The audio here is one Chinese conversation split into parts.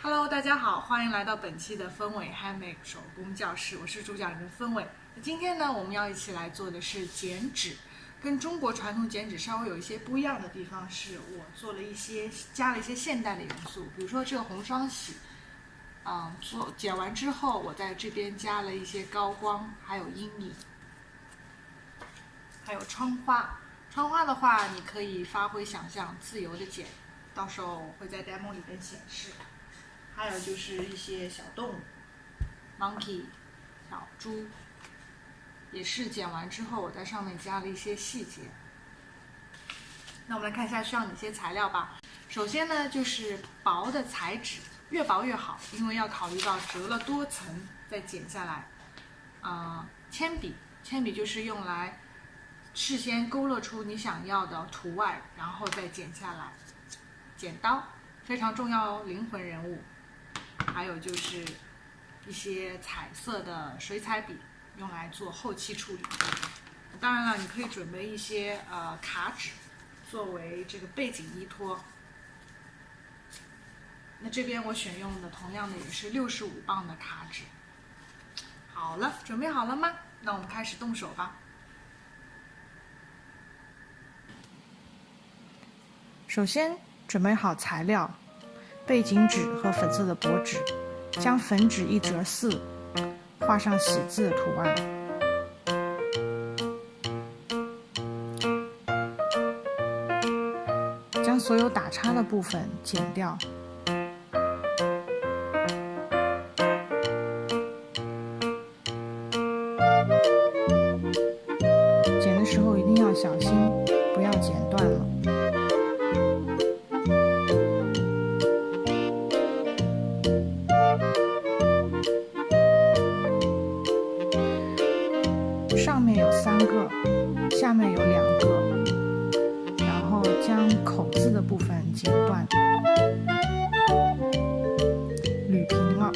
Hello， 大家好，欢迎来到本期的分尾 Handmade 手工教室，我是主讲人分尾。今天呢，我们要一起来做的是剪纸，跟中国传统剪纸稍微有一些不一样的地方是，我加了一些现代的元素，比如说这个红双喜，剪完之后，我在这边加了一些高光，还有阴影，还有窗花。窗花的话，你可以发挥想象，自由的剪，到时候会在 demo 里边显示。还有就是一些小动物 ，monkey 小猪，也是剪完之后我在上面加了一些细节。那我们来看一下需要哪些材料吧。首先呢，就是薄的彩纸，越薄越好，因为要考虑到折了多层再剪下来。铅笔就是用来事先勾勒出你想要的图案，然后再剪下来。剪刀非常重要哦，灵魂人物。还有就是一些彩色的水彩笔，用来做后期处理。当然了，你可以准备一些卡纸，作为这个背景依托。那这边我选用的同样的也是65磅的卡纸。好了，准备好了吗？那我们开始动手吧。首先准备好材料。背景纸和粉色的薄纸，将粉纸1折4，画上喜字的图案。将所有打叉的部分剪掉。剪的时候一定要小心，不要剪断了。上面有3个，下面有2个，然后将口字的部分剪断，捋平了，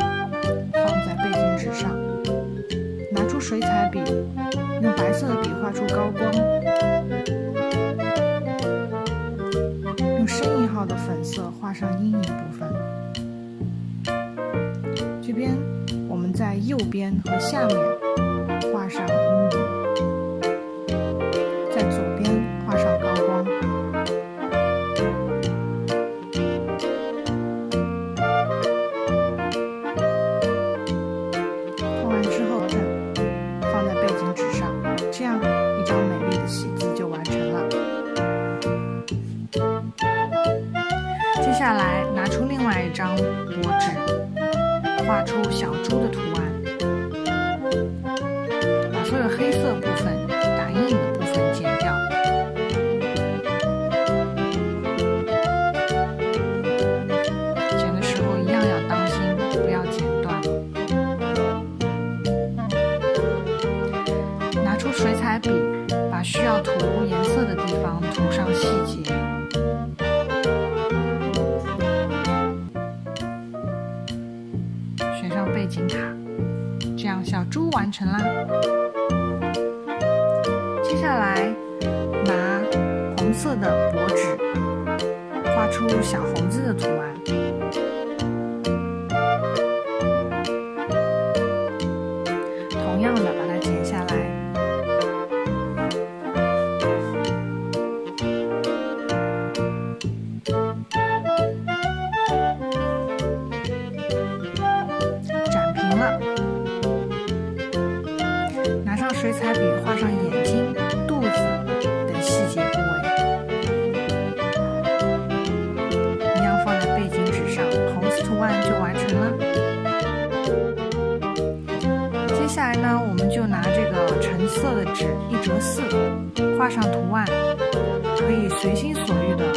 放在背景纸上。拿出水彩笔，用白色的笔画出高光，用深1号的粉色画上阴影部分。这边我们在右边和下面画上阴影，在左边画上高光。画完之后放在背景纸上，这样一张美丽的喜字就完成了。接下来拿出另外一张薄纸，画出小猪的图案。所有黑色部分、打阴影的部分剪掉。剪的时候一样要当心，不要剪断。拿出水彩笔，把需要涂颜色的地方涂上细节。选上背景卡，这样小猪完成啦。接下来拿红色的薄纸，画出小猴子的图案。同样的，把它剪下来。展平了。拿上水彩笔，画上眼睛、肚子等细节部位，一样放在背景纸上，猴子图案就完成了。接下来呢，我们就拿这个橙色的纸1折4，画上图案，可以随心所欲的